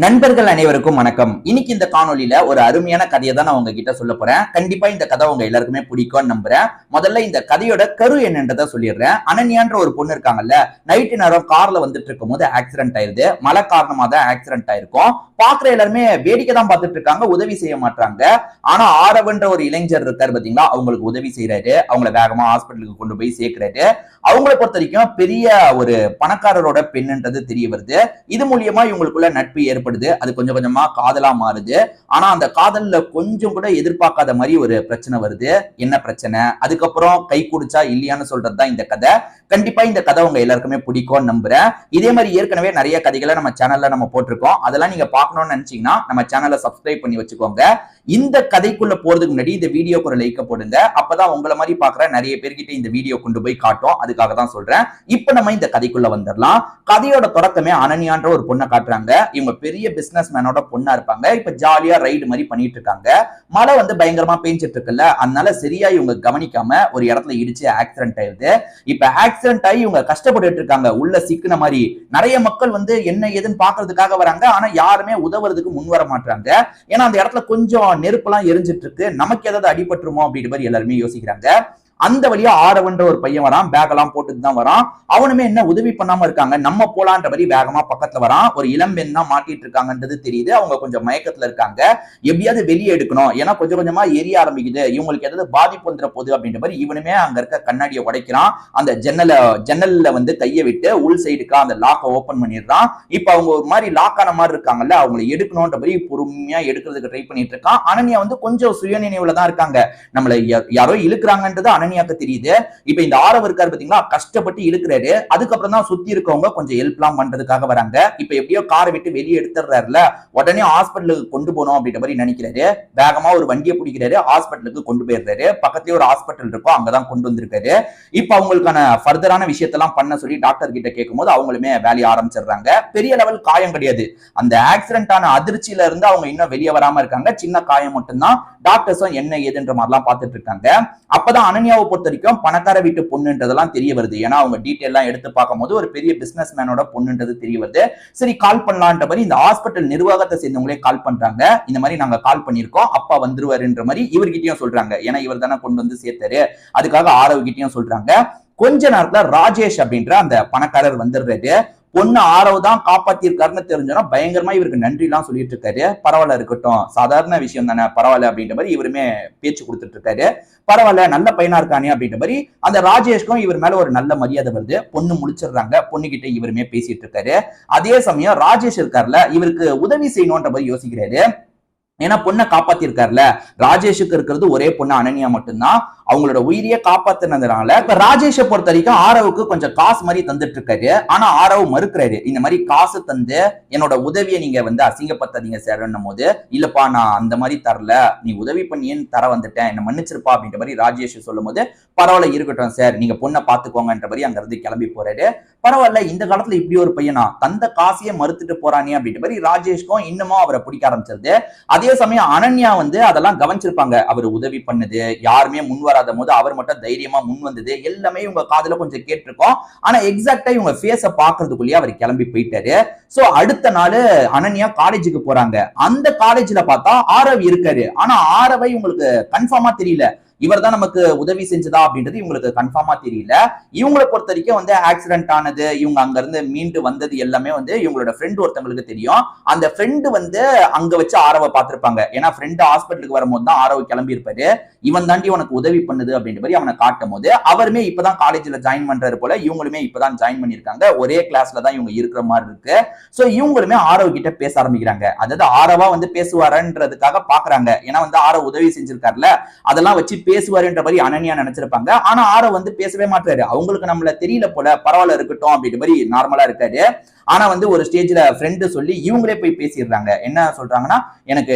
நண்பர்கள் அனைவருக்கும் வணக்கம். இன்னைக்கு இந்த காணொலியில ஒரு அருமையான கதையை தான் நான் உங்ககிட்ட சொல்ல போறேன். கண்டிப்பா இந்த கதை உங்க எல்லாருக்குமே பிடிக்கும்னு நம்புறேன். முதல்ல இந்த கதையோட கரு என்னன்றதை சொல்லிடுறேன். அனன்யான்ற ஒரு பொண்ணு இருக்காங்கல்ல, நைட்டு நேரம் கார்ல வந்துட்டு இருக்கும் போது ஆக்சிடென்ட் ஆயிருது. மழை காரணமா தான் ஆக்சிடென்ட் ஆயிருக்கும். பாக்குற எல்லாருமே வேடிக்கை தான் பார்த்துட்டு இருக்காங்க, உதவி செய்ய மாட்டாங்க. ஆனா ஆரவன்ற ஒரு இளைஞர் இருக்காரு பாத்தீங்களா, அவங்களுக்கு உதவி செய்யறாரு. அவங்கள வேகமா ஹாஸ்பிட்டலுக்கு கொண்டு போய் சேர்க்கிறாரு. அவங்கள பொறுத்த வரைக்கும் பெரிய ஒரு பணக்காரரோட பெண்ணுன்றது தெரிய வருது. இது மூலியமா இவங்களுக்குள்ள நட்பு ஏற்படுது. அது கொஞ்சம் கொஞ்சமா காதலா மாறுது. ஆனா அந்த காதல்ல கொஞ்சம் கூட எதிர்பார்க்காத மாதிரி ஒரு பிரச்சனை வருது. என்ன பிரச்சனை, அதுக்கப்புறம் கை குடிச்சா இல்லையான்னு சொல்றதுதான் இந்த கதை. கண்டிப்பா இந்த கதை உங்க எல்லாருக்குமே பிடிக்கும்னு நம்புறேன். இதே மாதிரி ஏற்கனவே நிறைய கதைகளை நம்ம சேனல்ல நம்ம போட்டிருக்கோம். அதெல்லாம் நீங்க பார்க்கணும்னு நினைச்சீங்கன்னா நம்ம சேனலை சப்ஸ்கிரைப் பண்ணி வச்சுக்கோங்க. இந்த கதைக்குள்ள போறதுக்கு முன்னாடி இந்த வீடியோக்கு ஒரு லைக் போடுங்க. அப்பதான் உங்களை மாதிரி பாக்குற நிறைய பேர்கிட்ட இந்த வீடியோ கொண்டு போய் காட்டும். அதுக்காக தான் சொல்றேன். இப்ப நம்ம இந்த கதைக்குள்ள வந்துடலாம். கதையோட தொடக்கமே அனன்யான்ற ஒரு பொண்ணை காட்டுறாங்க. இவங்க பெரிய பிசினஸ் மேனோட பொண்ணா இருப்பாங்க. இப்ப ஜாலியா ரைடு மாதிரி பண்ணிட்டு இருக்காங்க. மழை வந்து பயங்கரமா பெஞ்சிட்டு இருக்குல்ல, அதனால சரியா இவங்க கவனிக்காம ஒரு இடத்துல இடிச்சு ஆக்சிடென்ட் ஆயிருது. இப்ப ஆக்சிடென்ட் ஆகி இவங்க கஷ்டப்பட்டு இருக்காங்க. உள்ள சிக்கின மாதிரி நிறைய மக்கள் வந்து என்ன ஏதுன்னு பாக்குறதுக்காக வராங்க. ஆனா யாருமே உதவுறதுக்கு முன் வர மாட்டாங்க. ஏன்னா அந்த இடத்துல கொஞ்சம் நெருப்பு எல்லாம் எரிஞ்சிட்டு இருக்கு. நமக்கு ஏதாவது அடிபட்டுருமோ அப்படின்ற மாதிரி எல்லாருமே யோசிக்கிறாங்க. அந்த வழியா ஆரவன்ற ஒரு பையன் வரான். பேக் எல்லாம் போட்டுட்டு தான் வரான். அவனுமே என்ன உதவி பண்ணாம இருக்காங்க, நம்ம போலான்ற மாதிரி வேகமா பக்கத்துல வரான். ஒரு இளம்பெண் தான் மாட்டிட்டு இருக்காங்கன்றது தெரியுது. அவங்க கொஞ்சம் மயக்கத்துல இருக்காங்க. எப்படியாவது வெளியே எடுக்கணும், ஏன்னா கொஞ்சம் கொஞ்சமா எரிய ஆரம்பிக்குது, இவங்களுக்கு ஏதாவது பாதிப்பு வந்துட போகுது அப்படின்ற மாதிரி இவனுமே அங்க இருக்க கண்ணாடியை உடைக்கிறான். அந்த ஜன்னல்ல வந்து கையை விட்டு உள் சைடுக்கா அந்த லாக்கை ஓபன் பண்ணிடுறான். இப்ப அவங்க ஒரு மாதிரி லாக் ஆன மாதிரி இருக்காங்கல்ல, அவங்களை எடுக்கணும்ன்ற மாதிரி பொறுமையா எடுக்கிறதுக்கு ட்ரை பண்ணிட்டு இருக்கான். அனன்யா வந்து கொஞ்சம் சுயநினைவுல தான் இருக்காங்க. நம்மளை யாரோ இழுக்கிறாங்கன்றது அனன்யாக்கு தெரியுது. இப்ப இந்த ஆரவ் இருக்காரு பாத்தீங்களா, கஷ்டப்பட்டு இழுக்கிறாரு. அதுக்கப்புறம் தான் சுத்தி இருக்கவங்க கொஞ்சம் ஹெல்ப் எல்லாம் பண்றதுக்காக வராங்க. இப்ப எப்படியோ காரை விட்டு வெளியே எடுத்துறாருல, உடனே ஹாஸ்பிட்டலுக்கு கொண்டு போகணும் அப்படின்ற மாதிரி நினைக்கிறாரு. வேகமா ஒரு வண்டியை பிடிக்கிறாரு, ஹாஸ்பிட்டலுக்கு கொண்டு போயிடுறாரு. பக்கத்துலயே ஒரு ஹாஸ்பிட்டல் இருக்கும், அங்கதான் கொண்டு வந்திருக்காரு. இப்ப அவங்களுக்கான ஃபர்தரான விஷயத்தெல்லாம் பண்ண சொல்லி டாக்டர் கிட்ட கேட்கும் போது அவங்களுமே வேலையை ஆரம்பிச்சிடுறாங்க. பெரிய லெவல் காயம் கிடையாது. அந்த ஆக்சிடென்ட் ஆன அதிர்ச்சியில இருந்து அவங்க இன்னும் வெளியே வராம இருக்காங்க. சின்ன காயம் மட்டும்தான். டாக்டர்ஸும் என்ன ஏதுன்ற மாதிரிலாம் பார்த்துட்டு இருக்காங்க. அப்பதான் அனன்யாவை பொறுத்த வரைக்கும் பணக்கார வீட்டு பொண்ணுன்றதெல்லாம் தெரிய வருது. ஏன்னா அவங்க டீட்டெயில் எல்லாம் எடுத்து பார்க்கும் போது ஒரு பெரிய பிசினஸ் மேனோட பொண்ணுன்றது தெரிய வருது. சரி கால் பண்ணலான்ற மாதிரி இந்த ஹாஸ்பிட்டல் நிர்வாகத்தை சேர்ந்தவங்களே கால் பண்றாங்க. இந்த மாதிரி நாங்க கால் பண்ணிருக்கோம், அப்பா வந்துருவாருன்ற மாதிரி இவர்கிட்டயும் சொல்றாங்க. ஏன்னா இவர் தானே கொண்டு வந்து சேர்த்தாரு. அதுக்காக ஆரவ் கிட்டயும் சொல்றாங்க. கொஞ்ச நேரத்துல ராஜேஷ் அப்படின்ற அந்த பணக்காரர் வந்துடுறாரு. பொண்ணு ஆரவ் தான் காப்பாத்திருக்காருன்னு தெரிஞ்சோன்னா பயங்கரமா இவருக்கு நன்றி எல்லாம் சொல்லிட்டு இருக்காரு. பரவாயில்ல இருக்கட்டும், சாதாரண விஷயம் தானே, பரவாயில்ல அப்படின்ற மாதிரி இவருமே பேச்சு கொடுத்துட்டு இருக்காரு. பரவாயில்ல நல்ல பையனா இருக்கானே அப்படின்ற மாதிரி அந்த ராஜேஷ்க்கும் இவர் மேல ஒரு நல்ல மரியாதை வருது. பொண்ணு முடிச்சிடுறாங்க. பொண்ணு கிட்ட இவருமே பேசிட்டு இருக்காரு. அதே சமயம் ராஜேஷ் இருக்காருல, இவருக்கு உதவி செய்யணும்ன்ற மாதிரி யோசிக்கிறாரு. ஏன்னா பொண்ணை காப்பாத்திருக்காருல, ராஜேஷுக்கு இருக்கிறது ஒரே பொண்ணு அனன்யா மட்டும்தான். அவங்களோட உயிரியை காப்பாத்தினதுனால இப்ப ராஜேஷை பொறுத்த வரைக்கும் ஆரவுக்கு கொஞ்சம் காசு மாதிரி தந்துட்டு இருக்காரு. ஆனா ஆரவ் மறுக்கிறாரு. இந்த மாதிரி காசு தந்து என்னோட உதவியை நீங்க வந்து அசிங்கப்படுத்தாதீங்க சார்ன்னும் போது, இல்லப்பா நான் அந்த மாதிரி தரல, நீ உதவி பண்ணியேன்னு தர வந்துட்டேன், என்ன மன்னிச்சிருப்பா அப்படின்ற மாதிரி ராஜேஷ் சொல்லும் போது, பரவாயில்ல இருக்கட்டும் சார், நீங்க பொண்ணை பாத்துக்கோங்கன்ற மாதிரி அங்க இருந்து கிளம்பி போறாரு. பரவாயில்ல இந்த காலத்துல இப்படி ஒரு பையனா தந்த காசையே மறுத்துட்டு போறானே அப்படின்ற மாதிரி ராஜேஷ்க்கும் இன்னமும் அவரை பிடிக்க ஆரம்பிச்சிருது. அதே சமயம் அனன்யா வந்து அதெல்லாம் கவனிச்சிருப்பாங்க. அவர் உதவி பண்ணது, யாருமே முன் வராத போது அவர் மட்டும் தைரியமா முன் வந்தது எல்லாமே இவங்க காதுல கொஞ்சம் கேட்டிருக்கோம். ஆனா எக்ஸாக்டா இவங்க ஃபேஸ பாக்குறதுக்குள்ளேயே அவர் கிளம்பி போயிட்டாரு. சோ அடுத்த நாள் அனன்யா காலேஜுக்கு போறாங்க. அந்த காலேஜ்ல பார்த்தா ஆரவ் இருக்காரு. ஆனா ஆரவை உங்களுக்கு கன்ஃபார்மா தெரியல, இவர் தான் நமக்கு உதவி செஞ்சதா அப்படின்றது இவங்களுக்கு கன்ஃபார்மா தெரியல. இவங்களை பொறுத்த வரைக்கும் வந்து ஆக்சிடென்ட் ஆனது, இவங்க அங்க இருந்து மீண்டு வந்தது எல்லாமே வந்து இவங்களோட ஃப்ரெண்ட் ஒருத்தவங்களுக்கு தெரியும். அந்த ஃப்ரெண்டு வந்து அங்க வச்சு ஆரவை பார்த்திருப்பாங்க. ஏன்னா ஃப்ரெண்டு ஹாஸ்பிட்டலுக்கு வரும்போது தான் ஆரவ் கிளம்பி இருப்பாரு. இவன் தாண்டி உனக்கு உதவி பண்ணுது அப்படின்ற மாதிரி அவனை காட்டும் போது அவருமே இப்பதான் காலேஜ்ல ஜாயின் பண்றாரு போல. இவங்களுமே இப்பதான் ஜாயின் பண்ணிருக்காங்க. ஒரே கிளாஸ்ல தான் இவங்க இருக்கிற மாதிரி இருக்கு. சோ இவங்களுமே ஆரவ் கிட்ட பேச ஆரம்பிக்கிறாங்க. அதாவது ஆரவா வந்து பேசுவாரன்றதுக்காக பாக்குறாங்க. ஏன்னா வந்து ஆரவ் உதவி செஞ்சிருக்காருல, அதெல்லாம் வச்சு பேசுவாருன்ற மாதிரி அனன்யா நினைச்சிருப்பாங்க. ஆனா ஆரவ் வந்து பேசவே மாட்டாரு. அவங்களுக்கு நம்மள தெரியல போல, பரவாயில்ல இருக்கட்டும் அப்படின்ற மாதிரி நார்மலா இருக்காரு. ஆனா வந்து ஒரு ஸ்டேஜ்ல ஃப்ரெண்டு சொல்லி இவங்களே போய் பேசிடுறாங்க. என்ன சொல்றாங்கன்னா, எனக்கு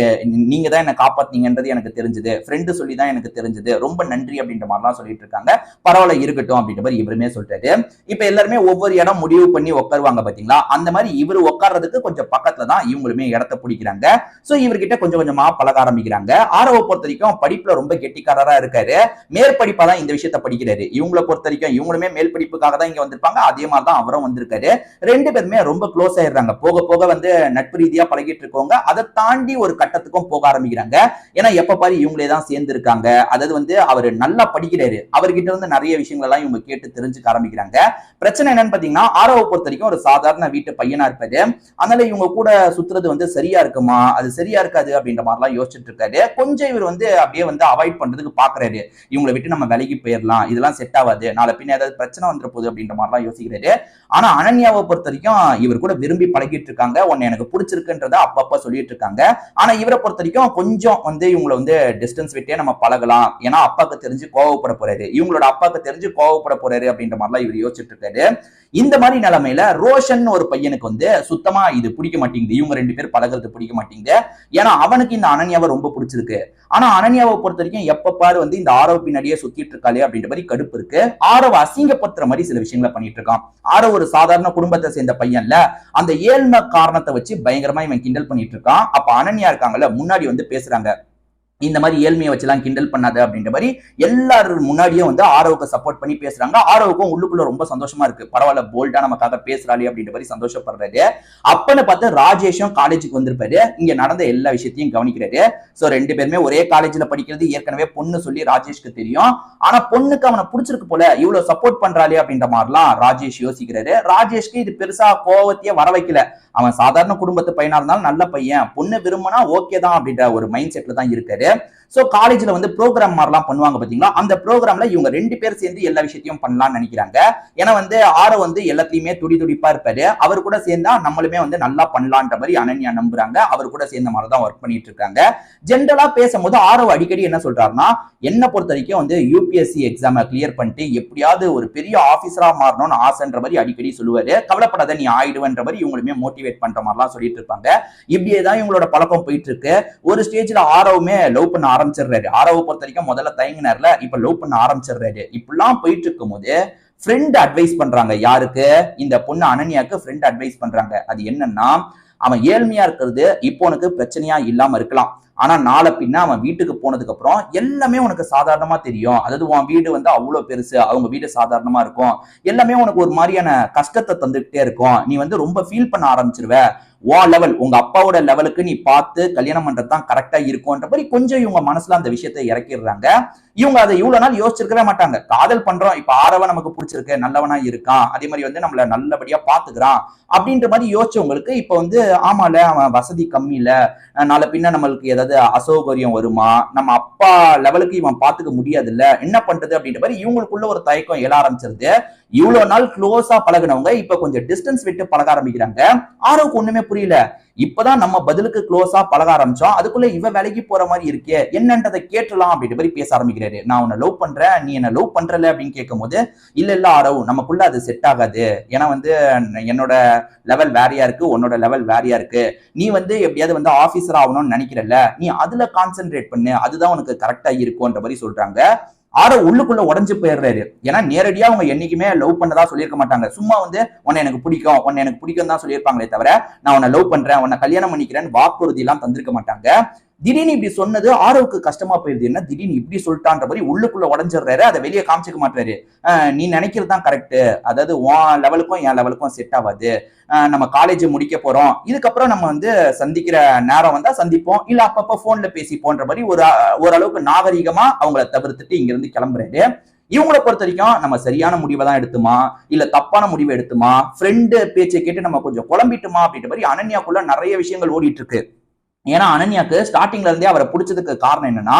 நீங்க தான் என்ன காப்பாத்தீங்கன்றது எனக்கு தெரிஞ்சது, ஃப்ரெண்டு சொல்லி தான் எனக்கு தெரிஞ்சது, ரொம்ப நன்றி அப்படின்ற மாதிரிலாம் சொல்லிட்டு இருக்காங்க. பரவாயில்ல இருக்கட்டும் அப்படின்ற மாதிரி இவருமே சொல்றாரு. இப்ப எல்லாருமே ஒவ்வொரு இடம் முடிவு பண்ணி உட்காருவாங்க பாத்தீங்களா, அந்த மாதிரி இவர் உட்கார்றதுக்கு கொஞ்சம் பக்கத்துல தான் இவங்களுமே இடத்த பிடிக்கிறாங்க. சோ இவர்கிட்ட கொஞ்சம் கொஞ்சமா பழக ஆரம்பிக்கிறாங்க. ஆரவ பொறுத்த வரைக்கும் படிப்புல ரொம்ப கெட்டிக்காரரா இருக்காரு, மேற்படிப்பா தான் இந்த விஷயத்த படிக்கிறாரு. இவங்களை பொறுத்த வரைக்கும் இவங்களுமே மேல் படிப்புக்காக தான் இங்க வந்திருப்பாங்க, அதே மாதிரி தான் அவரும் வந்திருக்காரு. ரெண்டு பேருமே ரொம்ப க்ளோஸ் ஆயிடுறாங்க. போக போக வந்து நட்பு ரீதியா பழகிட்டு இருக்கவங்க அதை தாண்டி ஒரு கட்டத்துக்கும் போக ஆரம்பிக்கிறாங்க. ஏன்னா எப்ப பாரு இவங்களே தான் சேர்ந்து இருக்காங்க. அதாவது வந்து அவர் நல்லா படிக்கிறாரு, அவர்கிட்ட இருந்து நிறைய விஷயங்கள் எல்லாம் இவங்க கேட்டு தெரிஞ்சுக்க ஆரம்பிக்கிறாங்க. பிரச்சனை என்னன்னு பாத்தீங்கன்னா, ஆரவ பொறுத்த வரைக்கும் ஒரு சாதாரண வீட்டு பையனா இருப்பாரு. அதனால இவங்க கூட சுத்துறது வந்து சரியா இருக்குமா, அது சரியா இருக்காது அப்படின்ற மாதிரி எல்லாம் யோசிச்சுட்டு இருக்காரு. கொஞ்சம் இவர் வந்து அப்படியே வந்து அவாய்ட் பண்றதுக்கு பாக்குறாரு. இவங்களை விட்டு நம்ம விலகி போயிடலாம், இதெல்லாம் செட் ஆகாது, நாளை பின்ன ஏதாவது பிரச்சனை வந்துட போகுது அப்படின்ற மாதிரி எல்லாம் யோசிக்கிறாரு. ஆனா அனன்யாவை பொறுத்த வரைக்கும் இவர் கூட விரும்பி பழகிட்டு இருக்காங்க, உன்னை எனக்கு பிடிச்சிருக்குன்றத அப்பப்ப சொல்லிட்டு இருக்காங்க. ஆனா இவரை பொறுத்த வரைக்கும் கொஞ்சம் வந்து இவங்களை வந்து டிஸ்டன்ஸ் விட்டே நம்ம பழகலாம், ஏன்னா அப்பாவுக்கு தெரிஞ்சு கோவப்பட போறாரு, இவங்களோட அப்பாவுக்கு தெரிஞ்சு கோவப்பட போறாரு அப்படின்ற மாதிரிலாம் இவர் யோசிச்சுட்டு இருக்காரு. இந்த மாதிரி நிலைமையில ரோஷன் ஒரு பையனுக்கு வந்து சுத்தமா இது பிடிக்க மாட்டேங்குது, இவங்க ரெண்டு பேர் பழகிறது பிடிக்க மாட்டேங்குது. ஏன்னா அவனுக்கு இந்த அனன்யாவை ரொம்ப பிடிச்சிருக்கு. ஆனா அனன்யாவை பொறுத்த வரைக்கும் எப்ப பாரு வந்து இந்த ஆரவ பின்னாடியே சுத்திட்டு இருக்காளே அப்படின்ற மாதிரி கடுப்பு இருக்கு. ஆரவ அசிங்கப்படுத்துற மாதிரி சில விஷயங்களை பண்ணிட்டு இருக்கான். ஆரவ ஒரு சாதாரண குடும்பத்தை சேர்ந்த பையன்ல, அந்த ஏழ்மை காரணத்தை வச்சு பயங்கரமா இவன் கிண்டல் பண்ணிட்டு இருக்கான். அப்ப அனன்யா இருக்காங்கல்ல, முன்னாடி வந்து பேசுறாங்க, இந்த மாதிரி ஏழ்மையை வச்சுலாம் கிண்டல் பண்ணாத அப்படின்ற மாதிரி எல்லாரும் முன்னாடியும் வந்து ஆரவுக்கு சப்போர்ட் பண்ணி பேசுறாங்க. ஆரவுக்கும் உள்ளுக்குள்ள ரொம்ப சந்தோஷமா இருக்கு, பரவாயில்ல போல்டா நமக்காக பேசுறாளே அப்படின்ற மாதிரி சந்தோஷப்படுறாரு. அப்பன்னு பார்த்து ராஜேஷும் காலேஜுக்கு வந்திருப்பாரு, இங்க நடந்த எல்லா விஷயத்தையும் கவனிக்கிறாரு. சோ ரெண்டு பேருமே ஒரே காலேஜ்ல படிக்கிறது ஏற்கனவே பொண்ணு சொல்லி ராஜேஷ்க்கு தெரியும். ஆனா பொண்ணுக்கு அவனை பிடிச்சிருக்கு போல, இவ்வளவு சப்போர்ட் பண்றாளே அப்படின்ற மாதிரிலாம் ராஜேஷ் யோசிக்கிறாரு. ராஜேஷ்க்கு இது பெருசா கோவத்தையே வர வைக்கல, அவன் சாதாரண குடும்பத்து பையனா இருந்தாலும் நல்ல பையன், பொண்ணு விரும்பினா ஓகே தான் அப்படின்ற ஒரு மைண்ட் செட்ல தான் இருக்காரு. சோ காலேஜ்ல வந்து ப்ரோக்ராம் மாதிரிலாம் பண்ணுவாங்க பாத்தீங்களா, அந்த ப்ரோக்ராம்ல இவங்க ரெண்டு பேர் சேர்ந்து எல்லா விஷயத்தையும் பண்ணலாம்னு நினைக்கிறாங்க. ஏன்னா வந்து ஆரோ வந்து எல்லாத்தையுமே துடிப்பா இருப்பாரு, அவர் கூட சேர்ந்தா நம்மளுமே வந்து நல்லா பண்ணலான்ற மாதிரி அனன்யா நம்புறாங்க. அவர் கூட சேர்ந்த மாதிரி தான் ஒர்க் பண்ணிட்டு இருக்காங்க. ஜென்ரலா பேசும்போது ஆரோ அடிக்கடி என்ன சொல்றாருன்னா, என்ன பொறுத்த வரைக்கும் வந்து யூபிஎஸ்சி எக்ஸாமை கிளியர் பண்ணிட்டு எப்படியாவது ஒரு பெரிய ஆபீசரா மாறணும்னு ஆசைன்ற மாதிரி அடிக்கடி சொல்லுவாரு. கவலைப்படாத நீ ஆயிடுவன்ற மாதிரி இவங்களுமே மோட்டிவேட் பண்ற மாதிரிலாம் சொல்லிட்டு இருப்பாங்க. இப்படியேதான் இவங்களோட பழக்கம் போயிட்டு இருக்கு. ஒரு ஸ்டேஜ்ல ஆரவுமே லவ் பண்ண ஆரம்பிச்சிடுறாரு. ஆரவை பொறுத்த வரைக்கும் முதல்ல தயங்கினார்ல, இப்ப லவ் பண்ண ஆரம்பிச்சிடுறாரு. இப்படிலாம் போயிட்டு இருக்கும் போது ஃப்ரெண்ட் அட்வைஸ் பண்றாங்க. யாருக்கு? இந்த பொண்ணு அனன்யாக்கு ஃப்ரெண்ட் அட்வைஸ் பண்றாங்க. அது என்னன்னா, அவன் ஏழ்மையா இருக்கிறது இப்போ உனக்கு பிரச்சனையா இல்லாம இருக்கலாம், ஆனா நாளை பின்ன அவன் வீட்டுக்கு போனதுக்கு அப்புறம் எல்லாமே உனக்கு சாதாரணமா தெரியும். அதாவது உன் வீடு வந்து அவ்வளவு பெருசு, அவங்க வீடு சாதாரணமா இருக்கும், எல்லாமே உனக்கு ஒரு மாதிரியான கஷ்டத்தை தந்துகிட்டே இருக்கும், நீ வந்து ரொம்ப ஃபீல் பண்ண ஆரம்பிச்சிருவ, லெவல் உங்க அப்பாவோட லெவலுக்கு நீ பார்த்து கல்யாணம் பண்றதுதான் கரெக்டா இருக்கும்ன்ற மாதிரி கொஞ்சம் இவங்க மனசுல அந்த விஷயத்தை இறக்கிடுறாங்க. இவங்க அதை இவ்வளவு நாள் யோசிச்சிருக்கவே மாட்டாங்க. காதல் பண்றோம், இப்ப ஆரவன் நமக்கு பிடிச்சிருக்கு, நல்லவனா இருக்கான், அதே மாதிரி வந்து நம்மள நல்லபடியா பாத்துக்கிறான் அப்படின்ற மாதிரி யோசிச்சவங்களுக்கு இப்ப வந்து ஆமால அவன் வசதி கம்மி இல்ல, நாளை பின்ன நம்மளுக்கு ஏதாவது அசௌகரியம் வருமா, நம்ம அப்பா லெவலுக்கு இவன் பாத்துக்க முடியாது இல்ல, என்ன பண்றது அப்படின்ற மாதிரி இவங்களுக்குள்ள ஒரு தயக்கம் எழ ஆரம்பிச்சிருது. இவ்வளவு நாள் க்ளோஸா பழகினவங்க இப்ப கொஞ்சம் டிஸ்டன்ஸ் விட்டு பழக ஆரம்பிக்கிறாங்க. ஆரோவுக்கு ஒண்ணுமே புரியல, இப்பதான் நம்ம பதிலுக்கு க்ளோஸா பழக ஆரம்பிச்சோம், அதுக்குள்ள இவ வேலைக்கு போற மாதிரி இருக்கே, என்னன்றதை கேட்டலாம் அப்படின்ற மாதிரி பேச ஆரம்பிக்கிறாரு. நான் உன்னை லவ் பண்றேன், நீ என்ன லவ் பண்றல அப்படின்னு கேட்கும் போது, இல்ல ஆரவ் நமக்குள்ள அது செட் ஆகாது, ஏன்னா வந்து என்னோட லெவல் வேறையா இருக்கு, உன்னோட லெவல் வேறையா இருக்கு, நீ வந்து எப்படியாவது வந்து ஆபீசர் ஆகணும்னு நினைக்கிறல்ல, நீ அதுல கான்சென்ட்ரேட் பண்ணு, அதுதான் உனக்கு கரெக்டா இருக்கும்ன்ற மாதிரி சொல்றாங்க. ஆரோ உள்ளுக்குள்ள உடஞ்சு போயிடுறாரு. ஏன்னா நேரடியா அவங்க என்னைக்குமே லவ் பண்ணதா சொல்லியிருக்க மாட்டாங்க, சும்மா வந்து உன்னை எனக்கு பிடிக்கும், உன்னை எனக்கு பிடிக்கும் தான் சொல்லியிருப்பாங்களே தவிர நான் உன்னை லவ் பண்றேன், உன்னை கல்யாணம் பண்ணிக்கிறேன்னு வாக்குறுதி எல்லாம் தந்திருக்க மாட்டாங்க. திடீர்னு இப்படி சொன்னது ஆரோவுக்கு கஷ்டமா போயிருது, என்ன திடீர்னு இப்படி சொல்லிட்டான்ற மாதிரி உள்ளுக்குள்ள உடஞ்சிடுறாரு. அதை வெளியே காமிச்சிக்க மாட்டாரு. நீ நினைக்கிறது தான் கரெக்ட், அதாவது உன் லெவலுக்கும் என் லெவலுக்கும் செட் ஆகாது, நம்ம காலேஜ் முடிக்க போறோம், இதுக்கப்புறம் நம்ம வந்து சந்திக்கிற நேரம் வந்தா சந்திப்போம், இல்ல அப்பப்ப போன்ல பேசி போன்ற மாதிரி ஓரளவுக்கு நாகரிகமா அவங்கள தவிர்த்துட்டு இங்க இருந்து கிளம்புறாரு. இவங்களை பொறுத்த வரைக்கும் நம்ம சரியான முடிவை தான் எடுத்துமா இல்ல தப்பான முடிவை எடுத்துமா, ஃப்ரெண்டு பேச்சை கேட்டு நம்ம கொஞ்சம் குழம்பிட்டுமா அப்படின்ற மாதிரி அனன்யாக்குள்ள நிறைய விஷயங்கள் ஓடிட்டு இருக்கு. ஏன்னா அனன்யாக்கு ஸ்டார்டிங்ல இருந்தே அவரை பிடிச்சதுக்கு காரணம் என்னன்னா,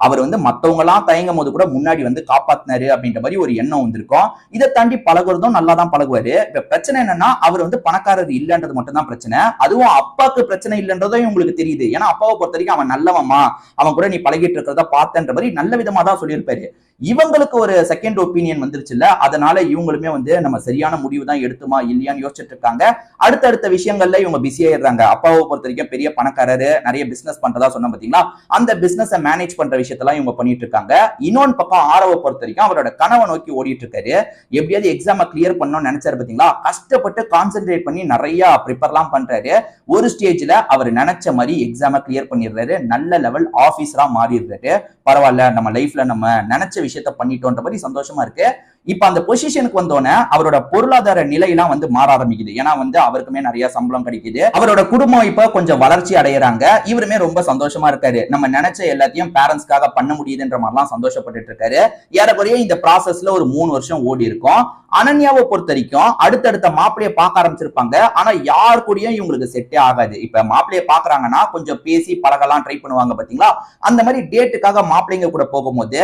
அவர் வந்து மத்தவங்க எல்லாம் தயங்கும் போது கூட முன்னாடி வந்து காப்பாத்தினாரு அப்படின்ற மாதிரி ஒரு எண்ணம் வந்திருக்கும். இதை தாண்டி பழகுறதும் நல்லா தான் பழகுவாரு. இப்ப பிரச்சனை என்னன்னா, அவர் வந்து பணக்காரர் இல்லன்றது மட்டும் தான் பிரச்சனை, அதுவும் அப்பாவுக்கு பிரச்சனை இல்லன்றதும் உங்களுக்கு தெரியுது. ஏன்னா அப்பாவை பொறுத்த வரைக்கும் அவன் நல்லவமா, அவன் கூட நீ பழகிட்டு இருக்கிறத பார்த்தன்ற மாதிரி நல்ல விதமா தான் சொல்லியிருப்பாரு. இவங்களுக்கு ஒரு செகண்ட் ஒப்பீனியன் வந்துருச்சு இல்ல, அதனால இவங்களுமே வந்து நம்ம சரியான முடிவு தான் எடுத்துமா இல்லையான்னு யோசிச்சுட்டு இருக்காங்க. அடுத்தடுத்த விஷயங்கள்ல இவங்க பிஸி ஆயிடுறாங்க. அப்பாவை பொறுத்த வரைக்கும் பெரிய பணக்காரரு, நிறைய பிசினஸ் பண்றதா சொன்ன பாத்தீங்களா, அந்த பிசினஸ் மேனேஜ் பண்ற விஷயத்தெல்லாம் இவங்க பண்ணிட்டு இருக்காங்க. இன்னொன்னு பக்கம் ஆரவ பொறுத்த வரைக்கும் அவரோட கனவை நோக்கி ஓடிட்டு இருக்காரு. எப்படியாவது எக்ஸாமை கிளியர் பண்ணணும்னு நினைச்சாரு பாத்தீங்களா, கஷ்டப்பட்டு கான்சென்ட்ரேட் பண்ணி நிறைய ப்ரிப்பேர்லாம் பண்றாரு. ஒரு ஸ்டேஜ்ல அவர் நினைச்ச மாதிரி எக்ஸாமை கிளியர் பண்ணிடுறாரு. நல்ல லெவல் ஆபீசரா மாறிடுறாரு. பரவாயில்ல, நம்ம லைஃப்ல நம்ம நினைச்ச விஷயத்த பண்ணிட்டோன்ற மாதிரி சந்தோஷமா இருக்கு. இப்ப அந்த பொசிஷனுக்கு வந்தோன்னே அவரோட பொருளாதார நிலையெல்லாம் மாற ஆரம்பிக்குது. ஏன்னா அவருக்குமே நிறைய சம்பளம் கிடைக்குது. அவரோட குடும்பம் இப்ப கொஞ்சம் வளர்ச்சி அடையறாங்க. இவருமே ரொம்ப சந்தோஷமா இருக்காரு. நம்ம நினைச்ச எல்லாத்தையும் பேரண்ட்ஸ்க்காக பண்ண முடியுதுன்ற மாதிரிலாம் சந்தோஷப்பட்டு இருக்காரு. ஏறக்குறைய இந்த ப்ராசஸ்ல ஒரு 3 வருஷம் ஓடி இருக்கும். அனன்யாவை பொறுத்த வரைக்கும் அடுத்தடுத்த மாப்பிளைய பார்க்க ஆரம்பிச்சிருப்பாங்க. ஆனா யார் கூடயும் இவங்களுக்கு செட்டே ஆகாது. இப்ப மாப்பிளைய பாக்குறாங்கன்னா கொஞ்சம் பேசி பழகலாம் ட்ரை பண்ணுவாங்க பாத்தீங்களா, அந்த மாதிரி டேட்டுக்காக மாப்பிள்ளைங்க கூட போகும்போது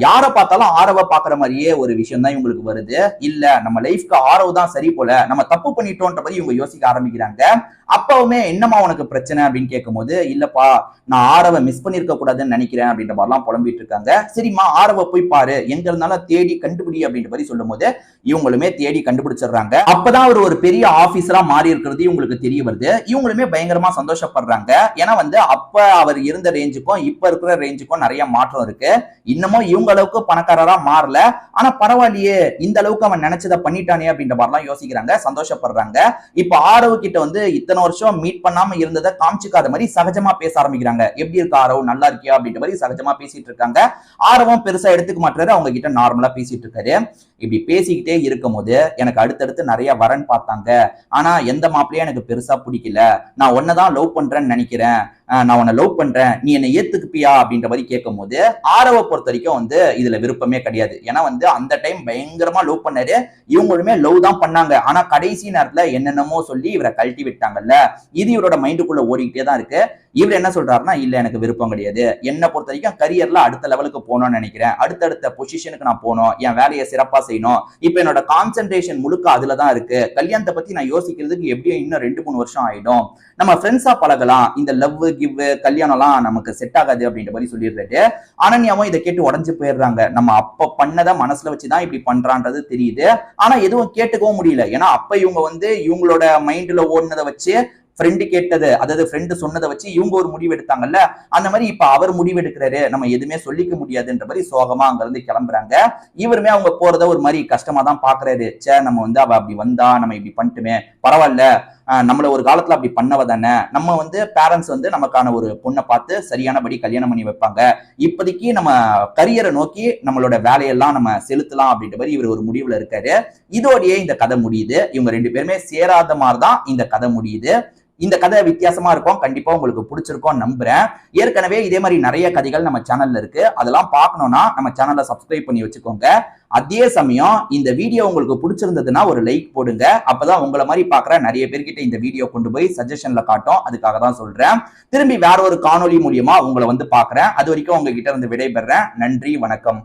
யாரை பார்த்தாலும் ஆரவ பாக்குற மாதிரியே ஒரு விஷயம் தான் இவங்களுக்கு வருது. இல்ல நம்ம லைஃப்க்கு ஆரவ் தான் சரி போல, நம்ம தப்பு பண்ணிட்டோன்ற மாதிரி இவங்க யோசிக்க ஆரம்பிக்கிறாங்க. அப்பவுமே என்னமா உனக்கு பிரச்சனை அப்படின்னு கேட்கும்போது, இல்லப்பா நான் ஆரவ மிஸ் பண்ணிருக்க கூடாதுன்னு நினைக்கிறேன் அப்படின்ற மாதிரிலாம் புலம்பிட்டு இருக்காங்க. சரிம்மா ஆரவ போய் பாரு, எங்க இருந்தாலும் தேடி கண்டுபிடி அப்படின்ற மாதிரி சொல்லும் போது இவங்களுமே தேடி கண்டுபிடிச்சிடுறாங்க. அப்பதான் அவர் ஒரு பெரிய ஆபீசரா மாறி இருக்கிறது இவங்களுக்கு தெரிய வருது. இவங்களுமே பயங்கரமா சந்தோஷப்படுறாங்க. ஏன்னா அப்ப அவர் இருந்த ரேஞ்சுக்கும் இப்ப இருக்கிற ரேஞ்சுக்கும் நிறைய மாற்றம் இருக்கு. இன்னமும் இவங்க அளவுக்கு பணக்காரரா மாறல, ஆனா பரவாயில்லையே இந்த அளவுக்கு அவன் நினைச்சதை பண்ணிட்டானே அப்படின்ற மாதிரிலாம் யோசிக்கிறாங்க, சந்தோஷப்படுறாங்க. இப்ப ஆரவ் கிட்ட இத்தனை வருஷம் மீட் பண்ணாம இருந்ததை காமிச்சுக்காத மாதிரி சகஜமா பேச ஆரம்பிக்கிறாங்க. எப்படி இருக்கு ஆரவ், நல்லா இருக்கியா அப்படின்ற மாதிரி சகஜமா பேசிட்டு இருக்காங்க. ஆரவும் பெருசா எடுத்துக்க மாட்டாரு, அவங்க கிட்ட நார்மலா பேசிட்டு இருக்காரு. இப்படி பேசிக்கிட்டே இருக்கும் போது எனக்கு அடுத்தடுத்து நிறைய வரன் பார்த்தாங்க. ஆனா எந்த மாப்பிளையும் எனக்கு பெருசா பிடிக்கல. நான் உன்னதான் லவ் பண்றேன்னு நினைக்கிறேன், நான் உன்னை லவ் பண்றேன், நீ என்னை ஏத்துக்குப்பியா அப்படின்ற மாதிரி கேட்கும் போது ஆரவ பொறுத்த வரைக்கும் இதுல விருப்பமே கிடையாது. ஏன்னா அந்த டைம் பயங்கரமா லவ் பண்ணாரு. இவங்களுமே லவ் தான் பண்ணாங்க. ஆனா கடைசி நேரத்துல என்னென்னமோ சொல்லி இவரை கழட்டி விட்டாங்கல்ல, இது இவரோட மைண்டுக்குள்ள ஓடிக்கிட்டே தான் இருக்கு. இவர் என்ன சொல்றாருன்னா, இல்ல எனக்கு விருப்பம் கிடையாது, என்ன பொறுத்த வரைக்கும் கரியர்ல அடுத்த லெவலுக்கு போகணும்னு நினைக்கிறேன், அடுத்தடுத்த பொசிஷனுக்கு நான் போகணும், என் வேலையை சிறப்பா செய்யணும், இப்ப என்னோட கான்சென்ட்ரேஷன் முழுக்க அதுலதான் இருக்கு, கல்யாணத்தை பத்தி நான் யோசிக்கிறதுக்கு எப்படியும் இன்னும் 2-3 வருஷம் ஆயிடும், நம்ம ஃப்ரெண்ட்ஸா பழகலாம், இந்த லவ் கிவ் கல்யாணம்லாம் நமக்கு செட் ஆகாது அப்படின்ற மாதிரி சொல்லிடுறாரு. அனன்யாவும் இதை கேட்டு உடஞ்சு போயிடுறாங்க. நம்ம அப்ப பண்ணதை மனசுல வச்சுதான் இப்படி பண்றான்றது தெரியுது. ஆனா எதுவும் கேட்டுக்கவும் முடியல. ஏன்னா அப்ப இவங்க இவங்களோட மைண்ட்ல ஓடுனதை வச்சு ஃப்ரெண்டு கேட்டது, அதாவது ஃப்ரெண்டு சொன்னதை வச்சு இவங்க ஒரு முடிவு எடுத்தாங்கல்ல, அந்த மாதிரி இப்ப அவர் முடிவு எடுக்கிறாரு, நம்ம எதுவுமே சொல்லிக்க முடியாதுன்ற மாதிரி சோகமா அங்க இருந்து கிளம்புறாங்க. இவருமே அவங்க போறத ஒரு மாதிரி கஷ்டமா தான் பாக்குறாரு. சே, நம்ம அவ அப்படி வந்தா நம்ம இப்படி பண்ணிட்டுமே, பரவாயில்ல, நம்மள ஒரு காலத்துல அப்படி பண்ணவ தானே, நம்ம பேரண்ட்ஸ் நமக்கான ஒரு பொண்ணை பார்த்து சரியானபடி கல்யாணம் பண்ணி வைப்பாங்க, இப்போதைக்கு நம்ம கரியரை நோக்கி நம்மளோட வேலையெல்லாம் நம்ம செலுத்தலாம் அப்படின்ற மாதிரி இவர் ஒரு முடிவுல இருக்காரு. இதோடயே இந்த கதை முடியுது. இவங்க 2 பேருமே சேராத மாதிரி தான் இந்த கதை முடியுது. இந்த கதை வித்தியாசமா இருக்கும், கண்டிப்பா உங்களுக்கு பிடிச்சிருக்கும் நம்புறேன். ஏற்கனவே இதே மாதிரி நிறைய கதைகள் நம்ம சேனல்ல இருக்கு, அதெல்லாம் பார்க்கணும்னா நம்ம சேனலை சப்ஸ்கிரைப் பண்ணி வச்சுக்கோங்க. அதே சமயம் இந்த வீடியோ உங்களுக்கு பிடிச்சிருந்ததுன்னா ஒரு லைக் போடுங்க. அப்பதான் உங்களை மாதிரி பாக்குற நிறைய பேர்கிட்ட இந்த வீடியோ கொண்டு போய் சஜஷன்ல காட்டும். அதுக்காக தான் சொல்றேன். திரும்பி வேற ஒரு காணொலி மூலியமா உங்களை பாக்குறேன். அது வரைக்கும் உங்ககிட்ட இருந்து விடைபெறேன். நன்றி, வணக்கம்.